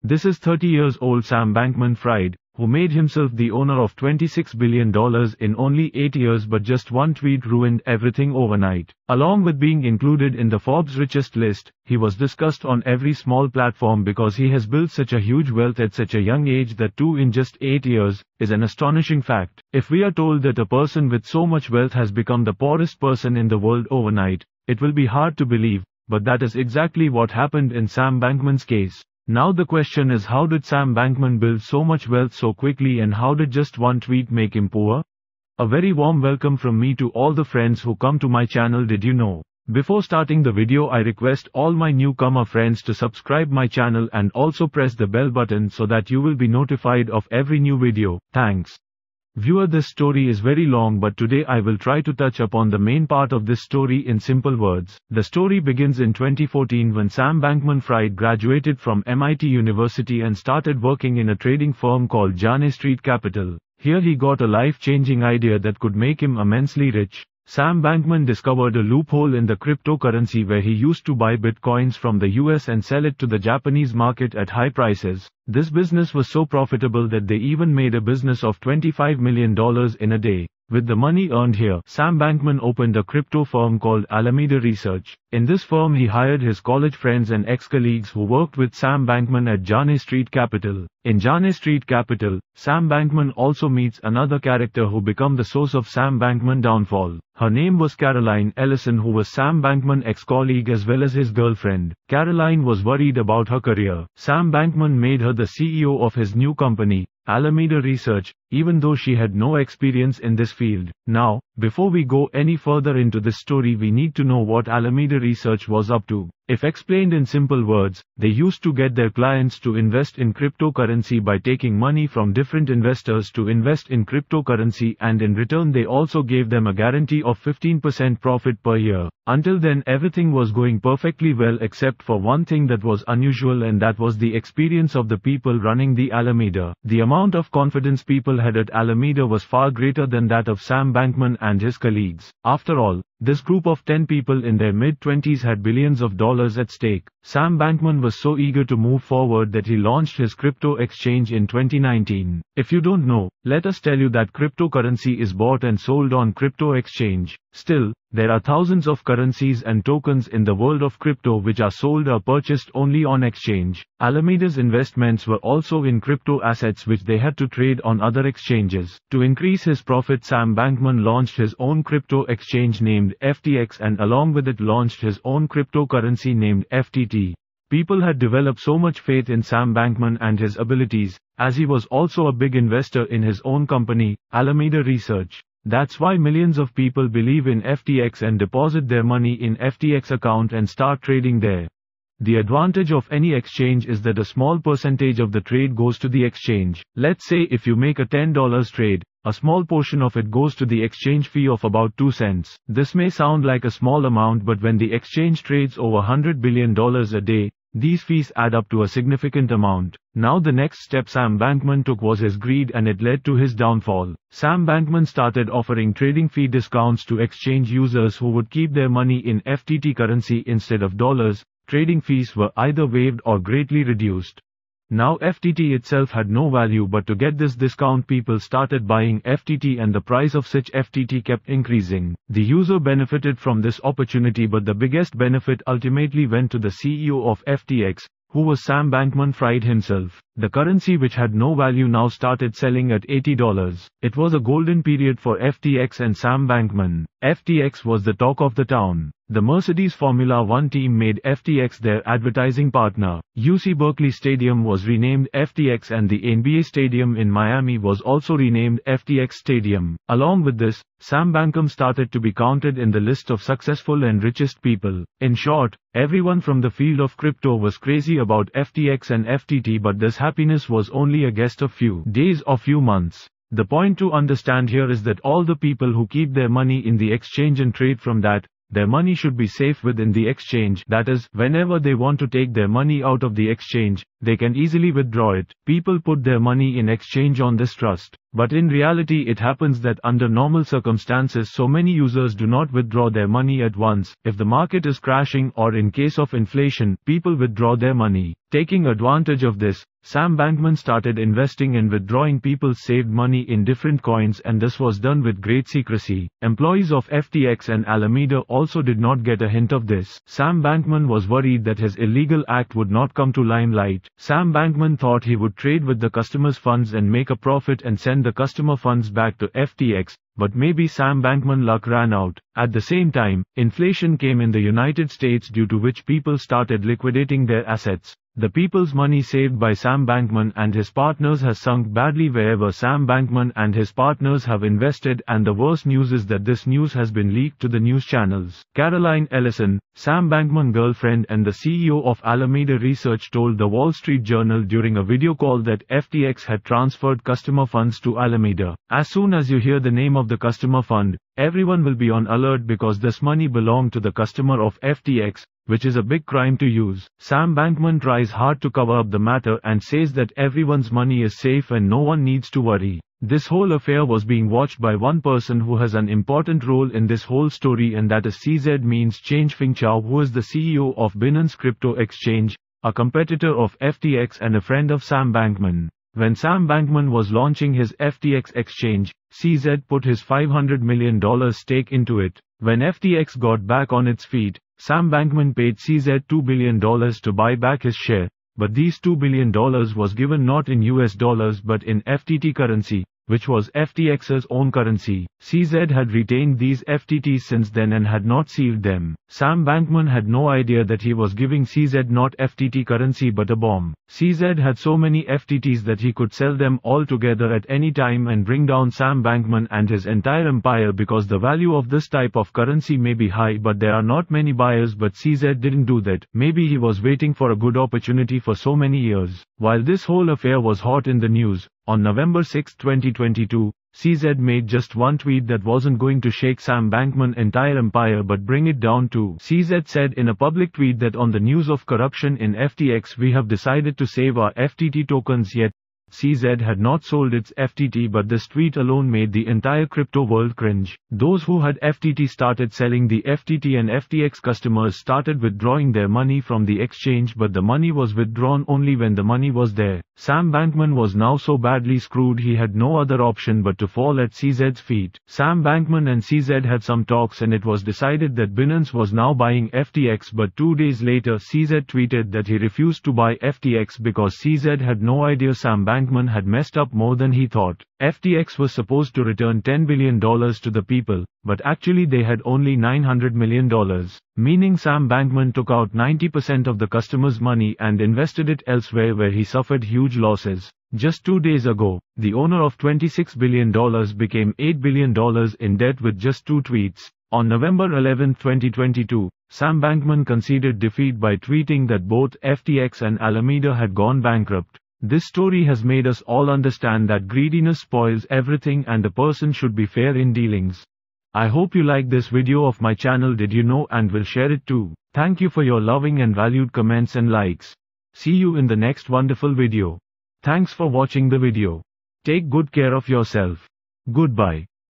This is 30 years old Sam Bankman Fried, who made himself the owner of $26 billion in only 8 years, but just one tweet ruined everything overnight. Along with being included in the Forbes richest list, he was discussed on every small platform because he has built such a huge wealth at such a young age. That too in just 8 years, is an astonishing fact. If we are told that a person with so much wealth has become the poorest person in the world overnight, it will be hard to believe, but that is exactly what happened in Sam Bankman's case. Now the question is, how did Sam Bankman build so much wealth so quickly, and how did just one tweet make him poor? A very warm welcome from me to all the friends who come to my channel. Did you know? Before starting the video, I request all my newcomer friends to subscribe my channel and also press the bell button so that you will be notified of every new video. Thanks. Viewer, this story is very long, but today I will try to touch upon the main part of this story in simple words. The story begins in 2014 when Sam Bankman Fried graduated from MIT University and started working in a trading firm called Jane Street Capital. Here he got a life-changing idea that could make him immensely rich. Sam Bankman discovered a loophole in the cryptocurrency where he used to buy bitcoins from the US and sell it to the Japanese market at high prices. This business was so profitable that they even made a business of $25 million in a day. With the money earned here, Sam Bankman opened a crypto firm called Alameda Research. In this firm he hired his college friends and ex-colleagues who worked with Sam Bankman at Jane Street Capital. In Jane Street Capital, Sam Bankman also meets another character who became the source of Sam Bankman's downfall. Her name was Caroline Ellison, who was Sam Bankman's ex-colleague as well as his girlfriend. Caroline was worried about her career. Sam Bankman made her the CEO of his new company, Alameda Research, even though she had no experience in this field. Now, before we go any further into this story, we need to know what Alameda Research was up to. If explained in simple words, they used to get their clients to invest in cryptocurrency by taking money from different investors to invest in cryptocurrency, and in return they also gave them a guarantee of 15% profit per year. Until then everything was going perfectly well except for one thing that was unusual, and that was the experience of the people running the Alameda. The amount of confidence people had at Alameda was far greater than that of Sam Bankman and his colleagues. After all, this group of 10 people in their mid-20s had billions of dollars at stake. Sam Bankman was so eager to move forward that he launched his crypto exchange in 2019. If you don't know, let us tell you that cryptocurrency is bought and sold on crypto exchange. Still, there are thousands of currencies and tokens in the world of crypto which are sold or purchased only on exchange. Alameda's investments were also in crypto assets which they had to trade on other exchanges. To increase his profit, Sam Bankman launched his own crypto exchange named FTX, and along with it launched his own cryptocurrency named FTT. People had developed so much faith in Sam Bankman and his abilities, as he was also a big investor in his own company, Alameda Research. That's why millions of people believe in FTX and deposit their money in FTX account and start trading there. The advantage of any exchange is that a small percentage of the trade goes to the exchange. Let's say if you make a $10 trade, a small portion of it goes to the exchange fee of about 2 cents. This may sound like a small amount, but when the exchange trades over $100 billion a day, these fees add up to a significant amount. Now the next step Sam Bankman took was his greed, and it led to his downfall. Sam Bankman started offering trading fee discounts to exchange users who would keep their money in FTT currency instead of dollars. Trading fees were either waived or greatly reduced. Now FTT itself had no value, but to get this discount people started buying FTT and the price of such FTT kept increasing. The user benefited from this opportunity, but the biggest benefit ultimately went to the CEO of FTX, who was Sam Bankman Fried himself. The currency, which had no value, now started selling at $80. It was a golden period for FTX and Sam Bankman. FTX was the talk of the town. The Mercedes Formula One team made FTX their advertising partner. UC Berkeley Stadium was renamed FTX, and the NBA Stadium in Miami was also renamed FTX Stadium. Along with this, Sam Bankman started to be counted in the list of successful and richest people. In short, everyone from the field of crypto was crazy about FTX and FTT, but this happiness was only a guest of few days or few months. The point to understand here is that all the people who keep their money in the exchange and trade from that, their money should be safe within the exchange. That is, whenever they want to take their money out of the exchange, they can easily withdraw it. People put their money in exchange on this trust. But in reality it happens that under normal circumstances so many users do not withdraw their money at once. If the market is crashing or in case of inflation, people withdraw their money. Taking advantage of this, Sam Bankman started investing in withdrawing people's saved money in different coins, and this was done with great secrecy. Employees of FTX and Alameda also did not get a hint of this. Sam Bankman was worried that his illegal act would not come to limelight. Sam Bankman thought he would trade with the customers' funds and make a profit and send the customer funds back to FTX. But maybe Sam Bankman luck ran out. At the same time, inflation came in the United States, due to which people started liquidating their assets. The people's money saved by Sam Bankman and his partners has sunk badly wherever Sam Bankman and his partners have invested, and the worst news is that this news has been leaked to the news channels. Caroline Ellison, Sam Bankman's girlfriend and the CEO of Alameda Research, told the Wall Street Journal during a video call that FTX had transferred customer funds to Alameda. As soon as you hear the name of the customer fund, everyone will be on alert because this money belonged to the customer of FTX, which is a big crime to use. Sam Bankman tries hard to cover up the matter and says that everyone's money is safe and no one needs to worry. This whole affair was being watched by one person who has an important role in this whole story, and that is CZ means Change Feng Chao, who is the CEO of Binance Crypto Exchange, a competitor of FTX and a friend of Sam Bankman. When Sam Bankman was launching his FTX exchange, CZ put his $500 million stake into it. When FTX got back on its feet, Sam Bankman paid CZ $2 billion to buy back his share, but these $2 billion was given not in US dollars but in FTT currency, which was FTX's own currency. CZ had retained these FTTs since then and had not sealed them. Sam Bankman had no idea that he was giving CZ not FTT currency but a bomb. CZ had so many FTTs that he could sell them all together at any time and bring down Sam Bankman and his entire empire, because the value of this type of currency may be high but there are not many buyers. But CZ didn't do that. Maybe he was waiting for a good opportunity for so many years. While this whole affair was hot in the news, on November 6, 2022, CZ made just one tweet that wasn't going to shake Sam Bankman's entire empire but bring it down too. CZ said in a public tweet that on the news of corruption in FTX, we have decided to save our FTT tokens. Yet CZ had not sold its FTT, but this tweet alone made the entire crypto world cringe. Those who had FTT started selling the FTT, and FTX customers started withdrawing their money from the exchange, but the money was withdrawn only when the money was there. Sam Bankman was now so badly screwed he had no other option but to fall at CZ's feet. Sam Bankman and CZ had some talks and it was decided that Binance was now buying FTX, but 2 days later CZ tweeted that he refused to buy FTX because CZ had no idea Sam Bankman had messed up more than he thought. FTX was supposed to return $10 billion to the people, but actually they had only $900 million, meaning Sam Bankman took out 90% of the customers' money and invested it elsewhere where he suffered huge losses. Just 2 days ago, the owner of $26 billion became $8 billion in debt with just 2 tweets. On November 11, 2022, Sam Bankman conceded defeat by tweeting that both FTX and Alameda had gone bankrupt. This story has made us all understand that greediness spoils everything and a person should be fair in dealings. I hope you like this video of my channel, did you know, and will share it too. Thank you for your loving and valued comments and likes. See you in the next wonderful video. Thanks for watching the video. Take good care of yourself. Goodbye.